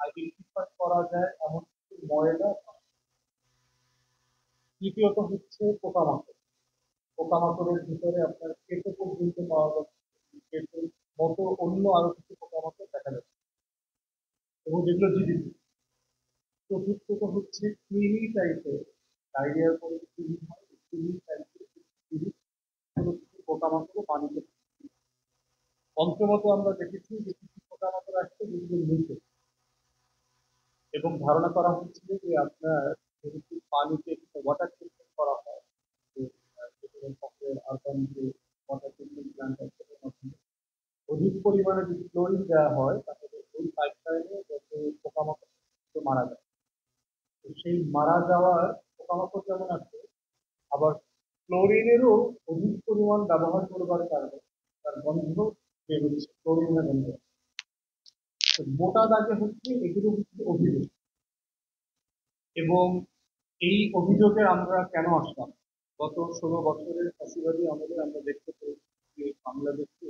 Identify করা যায় এমন কিছু ময়লা। তৃতীয়ত হচ্ছে পোকামাকড়। পোকামাকড়ের ভিতরে আপনার কেঁচো পর্যন্ত পাওয়া যাচ্ছে, কেঁচোর মতো অন্য আরো কিছু পোকামাকড় দেখা যাচ্ছে এবং যেগুলো জীবিত। চতুর্থত হচ্ছে কৃমি টাইপের, ডায়রিয়ার পরে কৃমি হয়, কৃমি টাইপের কৃমি, ছোট ছোট পোকামাকড় পানিতে। পঞ্চমত আমরা দেখেছি যে কিছু পোকামাকড় আসছে যেগুলো মৃত, এবং ধারণা করা হচ্ছে যে আপনার যেহেতু পানিতে ওয়াটার ট্রিটমেন্ট করা হয়, তো যেগুলো শহরের আরবান যে ওয়াটার ট্রিটমেন্ট প্ল্যান্ট আছে সেটার মাধ্যমে অধিক পরিমাণে যদি ক্লোরিন দেওয়া হয় তাহলে ওই পাইপলাইনে যত পোকামাকড় মারা যায়। তো সেই মারা যাওয়ার পোকামাকড় যেমন আছে, আবার ক্লোরিনেরও অধিক পরিমাণ ব্যবহার করবার কারণে তার গন্ধ বের হচ্ছে, ক্লোরিনের গন্ধ। তো মোটা দাগে হচ্ছে এগুলো হচ্ছে অভিযোগ। এবং এই অভিযোগে আমরা কেন আসলাম? গত 16 বছরের ফ্যাসিবাদী আমলে আমরা দেখতে পেয়েছি যে বাংলাদেশে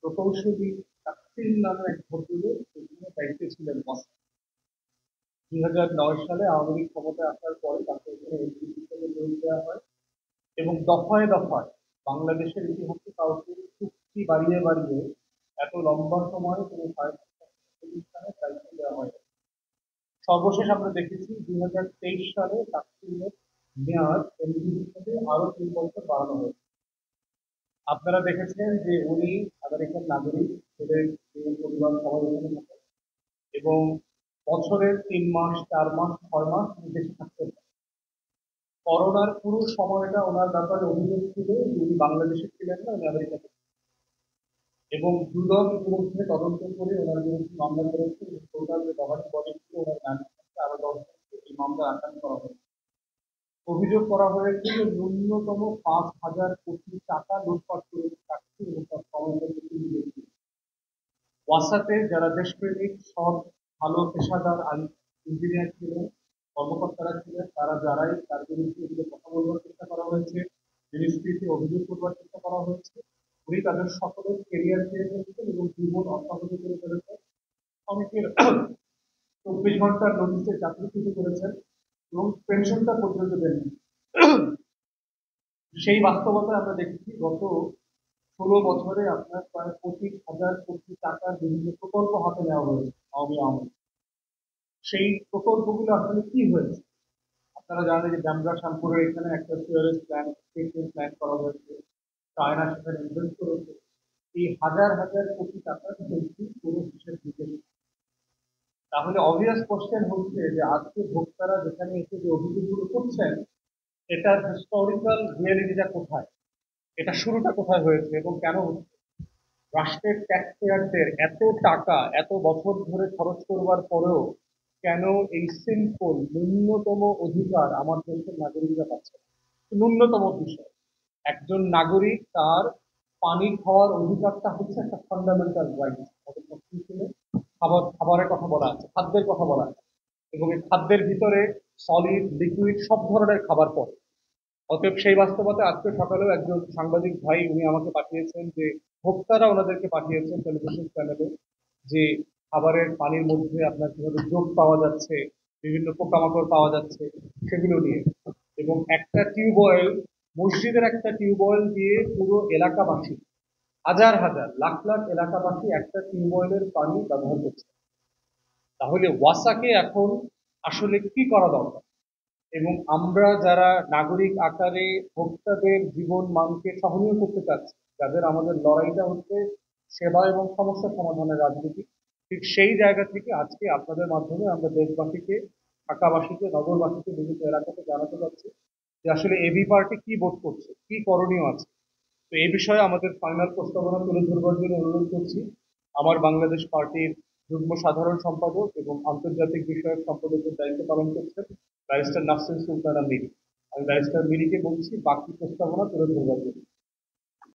প্রকৌশলী তাকসিম নামে এক ভদ্রলোক সেখানে দায়িত্বে ছিলেন ওয়াসা। 2009 সালে আওয়ামী লীগ ক্ষমতায় আসার পরে তাকে এখানে এমপি হিসেবে নিয়োগ দেওয়া হয়, এবং দফায় দফায় বাংলাদেশের ইতিহাসে কাউকে চুক্তি বাড়িয়ে বাড়িয়ে এত লম্বা সময় কোনো প্রতিষ্ঠানে দায়িত্ব দেওয়া হয়। সর্বশেষ আমরা দেখেছি 2023 সালে তাকসিমের মেয়াদ এমপি হিসেবে আরো 3 বছর বাড়ানো হয়েছে। আপনারা দেখেছেন যে উনি আমেরিকান নাগরিক, ছেলে মেয়ে পরিবার সবাই এখানে থাকে, এবং বছরের 3 মাস 4 মাস 6 মাস উনি দেশে থাকতেন। করোনার পুরো সময়টা ওনার ব্যাপারে অভিযোগ ছিল যে উনি বাংলাদেশে ছিলেন না, উনি আমেরিকাতে। এবং দুদক বিরুদ্ধে তদন্ত করে ওনার বিরুদ্ধে মামলা করেছে, এবং টোটাল যে গভর্নিং বডি ছিল ওনার নাম আরো 10 জনকে এই মামলা আসামি করা হয়েছে। অভিযোগ করা হয়েছে যে ন্যূনতম 5,000 কোটি টাকা লুটপাট করে রাখছে এবং তার সমন্বয় ব্যক্তি। ওয়াসাতে যারা দেশপ্রেমিক সৎ ভালো পেশাদার ইঞ্জিনিয়ার ছিলেন, কর্মকর্তারা ছিলেন, তারা যারাই তার বিরুদ্ধে এগুলো কথা বলবার চেষ্টা করা হয়েছে, মিনিস্ট্রিতে অভিযোগ করবার চেষ্টা করা হয়েছে, উনি তাদের সকলের কেরিয়ার ছেড়ে ফেলেছেন এবং জীবন অব্যাহতি করে ফেলেছেন। অনেকের 24 ঘন্টার নোটিশে চাকরিচ্যুত করেছেন এবং পেনশনটা পর্যন্ত দেননি। সেই বাস্তবতায় আমরা দেখছি গত 16 বছরে আপনার প্রায় 25,000 কোটি টাকার বিভিন্ন প্রকল্প হাতে নেওয়া হয়েছে আওয়ামী। সেই প্রকল্পগুলো আসলে কি হয়েছে? আপনারা জানেন যে ড্যামরা শ্যামপুরের এখানে একটা সিওরেজ প্ল্যান, ট্রিটমেন্ট প্ল্যান করা হয়েছে, চায়না সেখানে ইনভেস্ট করেছে। এই হাজার হাজার কোটি টাকার কিন্তু পুরো হিসেব দিতে। তাহলে অবভিয়াস কোশ্চেন হচ্ছে যে আজকে ভোক্তারা যেখানে এসে যে অভিযোগগুলো করছেন, এটার হিস্টোরিক্যাল রিয়েলিটিটা কোথায়, এটা শুরুটা কোথায় হয়েছে এবং কেন হচ্ছে? রাষ্ট্রের ট্যাক্স পেয়ারদের এত টাকা এত বছর ধরে খরচ করবার পরেও কেন এই সিম্পল ন্যূনতম অধিকার আমার দেশের নাগরিকরা পাচ্ছে না? ন্যূনতম বিষয়, একজন নাগরিক তার পানি খাওয়ার অধিকারটা হচ্ছে একটা ফান্ডামেন্টাল রাইট। খাবারের কথা বলা আছে, খাদ্যের কথা বলা আছে, এবং এই খাদ্যের ভিতরে সলিড লিকুইড সব ধরনের খাবার পড়ে। অতএব সেই বাস্তবতা আজকে সকালেও একজন সাংবাদিক ভাই উনি আমাকে পাঠিয়েছেন যে ভোক্তারা ওনাদেরকে পাঠিয়েছেন টেলিভিশন চ্যানেলে যে খাবারের পানির মধ্যে আপনার কিভাবে যোগ পাওয়া যাচ্ছে, বিভিন্ন পোকামাকড় পাওয়া যাচ্ছে সেগুলো নিয়ে। এবং একটা টিউবওয়েল, মসজিদের একটা টিউবওয়েল দিয়ে পুরো এলাকাবাসী, হাজার হাজার লাখ লাখ এলাকাবাসী একটা টিউবওয়েলের পানি ব্যবহার করছে। তাহলে ওয়াসাকে এখন আসলে কি করা দরকার? এবং আমরা যারা নাগরিক আকারে ভোক্তাদের জীবন মানকে সহনীয় করতে চাচ্ছি, যাদের আমাদের লড়াইটা হচ্ছে সেবা এবং সমস্যা সমাধানের রাজনীতি, ঠিক সেই জায়গা থেকে আজকে আপনাদের মাধ্যমে আমরা দেশবাসীকে, ঢাকাবাসীকে, নগরবাসীকে, বিভিন্ন এলাকাতে জানাতে চাচ্ছি যে আসলে এবি পার্টি কি বোধ করছে, কি করণীয় আছে। তো এই বিষয়ে আমাদের ফাইনাল প্রস্তাবনা তুলে ধরবার জন্য অনুরোধ করছি আমার বাংলাদেশ পার্টির যুগ্ম সাধারণ সম্পাদক এবং আন্তর্জাতিক বিষয়ক সম্পাদকের দায়িত্ব পালন করছেন ব্যারিস্টার নাসরিন সুলতানা মিরি। আমি ব্যারিস্টার মিরিকে বলছি বাকি প্রস্তাবনা তুলে ধরবার জন্য।